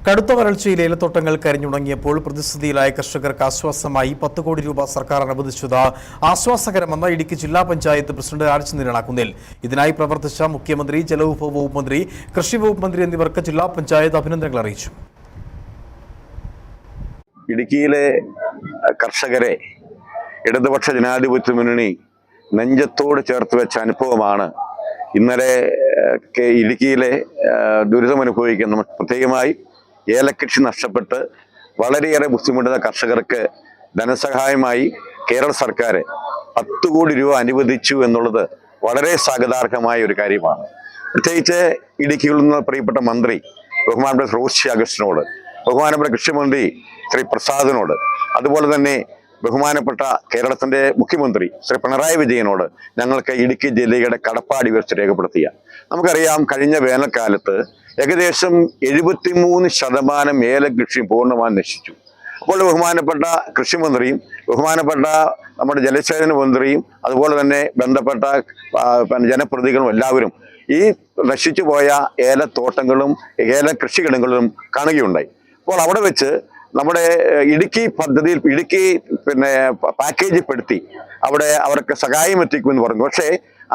കടുത്ത വരൾച്ചയിൽ ഏലത്തോട്ടങ്ങൾ കരിഞ്ഞുണങ്ങിയപ്പോൾ പ്രതിസന്ധിയിലായ കർഷകർക്ക് ആശ്വാസമായി 10 കോടി രൂപ സർക്കാർ അനുവദിച്ചത് ആശ്വാസകരമെന്ന് ഇടുക്കി ജില്ലാ പഞ്ചായത്ത് പ്രസിഡന്റ് രാജചന്ദ്രനാക്കുന്നിൽ. ഇതിനായി പ്രവർത്തിച്ച മുഖ്യമന്ത്രി, ജലവിഭവ വകുപ്പ് മന്ത്രി, കൃഷി വകുപ്പ് മന്ത്രി എന്നിവർക്ക് ജില്ലാ പഞ്ചായത്ത് അഭിനന്ദനങ്ങൾ അറിയിച്ചു. ഇടുക്കിയിലെ കർഷകരെ ഇടതുപക്ഷ ജനാധിപത്യ മുന്നണി നെഞ്ചത്തോട് ചേർത്ത് വെച്ച അനുഭവമാണ് ഇന്നലെ ഇടുക്കിയിലെ ദുരിതമനുഭവിക്കുന്ന, പ്രത്യേകമായി ഏലകൃഷി നഷ്ടപ്പെട്ട് വളരെയേറെ ബുദ്ധിമുട്ടുന്ന കർഷകർക്ക് ധനസഹായമായി കേരള സർക്കാർ 10 കോടി രൂപ അനുവദിച്ചു എന്നുള്ളത് വളരെ സ്വാഗതാർഹമായ ഒരു കാര്യമാണ്. പ്രത്യേകിച്ച് ഇടുക്കിയിൽ നിന്ന് പ്രിയപ്പെട്ട മന്ത്രി ബഹുമാനപ്പെട്ട റോഷി അഗസ്റ്റിനോട്, ബഹുമാനപ്പെട്ട കൃഷിമന്ത്രി ശ്രീ പ്രസാദിനോട്, അതുപോലെ തന്നെ ബഹുമാനപ്പെട്ട കേരളത്തിന്റെ മുഖ്യമന്ത്രി ശ്രീ പിണറായി വിജയനോട് ഞങ്ങൾക്ക് ഇടുക്കി ജില്ലയുടെ കടപ്പാട് ഉയർച്ച രേഖപ്പെടുത്തിയ. നമുക്കറിയാം, കഴിഞ്ഞ വേനൽക്കാലത്ത് ഏകദേശം 73% ഏലകൃഷി പൂർണ്ണമായി നശിച്ചു. അപ്പോൾ ബഹുമാനപ്പെട്ട കൃഷിമന്ത്രിയും ബഹുമാനപ്പെട്ട നമ്മുടെ ജലസേചന മന്ത്രിയും അതുപോലെ തന്നെ ബന്ധപ്പെട്ട ജനപ്രതിനിധികളും എല്ലാവരും ഈ നശിച്ചു പോയ ഏലത്തോട്ടങ്ങളും ഏലകൃഷിയിടങ്ങളും കാണുകയുണ്ടായി. അപ്പോൾ അവിടെ വെച്ച് നമ്മുടെ ഇടുക്കി പദ്ധതിയിൽ ഇടുക്കി പാക്കേജിൽ പെടുത്തി അവിടെ അവർക്ക് സഹായം എത്തിക്കുമെന്ന് പറഞ്ഞു. പക്ഷേ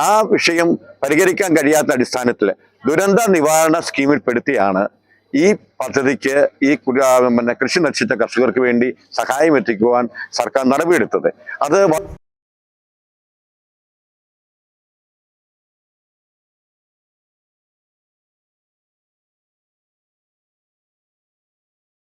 ആ വിഷയം പരിഹരിക്കാൻ കഴിയാത്ത അടിസ്ഥാനത്തിൽ ദുരന്ത നിവാരണ സ്കീമിൽ പെടുത്തിയാണ് ഈ പദ്ധതിക്ക് ഈ കൃഷി നശിച്ച കർഷകർക്ക് വേണ്ടി സഹായം എത്തിക്കുവാൻ സർക്കാർ നടപടിയെടുത്തത്. അത്